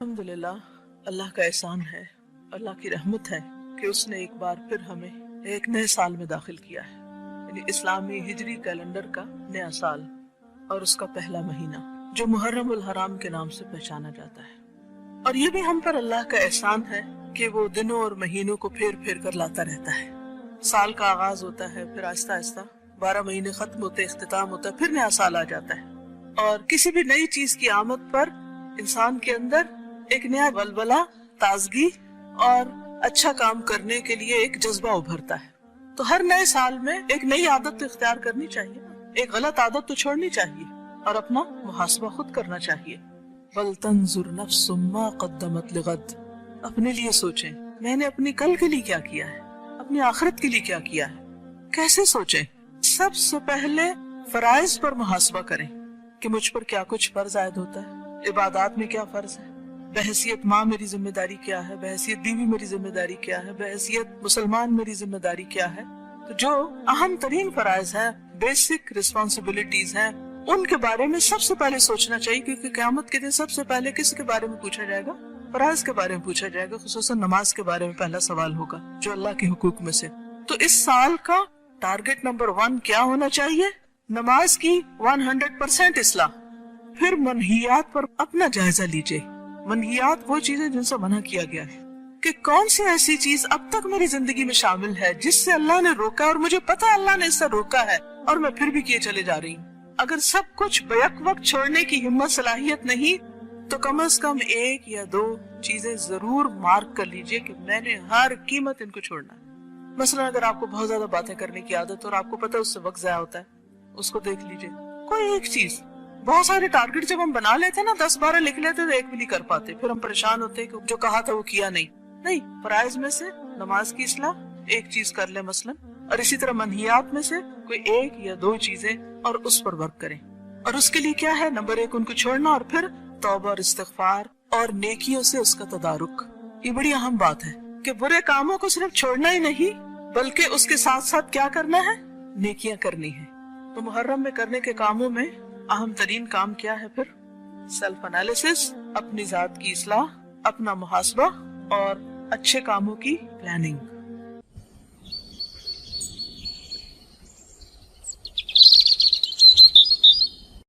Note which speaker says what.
Speaker 1: अल्हम्दुलिल्लाह, अल्लाह का एहसान है, अल्लाह की रहमत है कि उसने एक बार फिर हमें एक नए साल में दाखिल किया है, यानी इस्लामी हिजरी कैलेंडर का नया साल और उसका पहला महीना जो मुहर्रम उल हराम के नाम से पहचाना जाता है। और ये भी हम पर अल्लाह का एहसान है कि वो दिनों और महीनों को फेर फेर कर लाता रहता है। साल का आगाज होता है, फिर आहिस्ता आहिस्ता 12 महीने खत्म होते, इख्तिताम होता है, फिर नया साल आ जाता है। और किसी भी नई चीज की आमद पर इंसान के अंदर एक नया बलबला, ताजगी और अच्छा काम करने के लिए एक जज्बा उभरता है। तो हर नए साल में एक नई आदत तो इख्तियार करनी चाहिए, एक गलत आदत तो छोड़नी चाहिए और अपना मुहासबा खुद करना चाहिए। वल तंजुर नफ्सुम मा क़द्दमत लिगद, अपने लिए सोचें मैंने अपनी कल के लिए क्या किया है, अपनी आखिरत के लिए क्या किया है। कैसे सोचें? सबसे पहले फराइज पर मुहासबा करें कि मुझ पर क्या कुछ फर्ज आयद होता है, इबादत में क्या फर्ज है, बहैसियत माँ मेरी जिम्मेदारी क्या है, बहैसियत बीवी मेरी जिम्मेदारी क्या है, बहैसियत मुसलमान मेरी जिम्मेदारी क्या है। तो जो अहम तरीन फराइज है, बेसिक रिस्पॉन्सिबिलिटीज हैं, उनके बारे में सबसे पहले सोचना चाहिए, क्योंकि क़यामत के दिन सबसे पहले किसके बारे में पूछा जाएगा? फराइज के बारे में पूछा जाएगा, खुसूसन नमाज के बारे में पहला सवाल होगा जो अल्लाह के हुकूक में से। तो इस साल का टारगेट नंबर 1 क्या होना चाहिए? नमाज की 100% इस्लाह। फिर मनहियात पर अपना जायजा लीजिए। मनहियात वो चीजें जिनसे मना किया गया है, कि कौन सी ऐसी चीज अब तक मेरी जिंदगी में शामिल है जिससे अल्लाह ने रोका और मुझे पता है अल्लाह ने इससे रोका है और मैं फिर भी किए चले जा रही हूँ। अगर सब कुछ बैक वक्त छोड़ने की हिम्मत सलाहियत नहीं, तो कम से कम 1 या 2 चीजें जरूर मार्क कर लीजिए कि मैंने हर कीमत इनको छोड़ना है। मसलन अगर आपको बहुत ज्यादा बातें करने की आदत और आपको पता है उससे वक्त जाया होता है, उसको देख लीजिए। कोई एक चीज, बहुत सारे टारगेट जब हम बना लेते ना, 10-12 लिख लेते तो एक भी नहीं कर पाते, फिर हम परेशान होते कि जो कहा था वो किया नहीं। फराइज में से नमाज की इस्लाह एक चीज कर ले मसलन, और इसी तरह मनहियात में से कोई 1 या 2 चीजें और उस पर वर्क करें। और उसके लिए क्या है? नंबर 1 उनको छोड़ना, और फिर तौबा और इस्तिगफार और नेकियों से उसका तदारुक। ये बड़ी अहम बात है कि बुरे कामों को सिर्फ छोड़ना ही नहीं, बल्कि उसके साथ साथ क्या करना है? नेकियां करनी है। तो मुहर्रम में करने के कामों में अहम तरीन काम क्या है? फिर सेल्फ एनालिसिस, अपनी जात की इस्लाह, अपना मुहासबा और अच्छे कामों की प्लानिंग।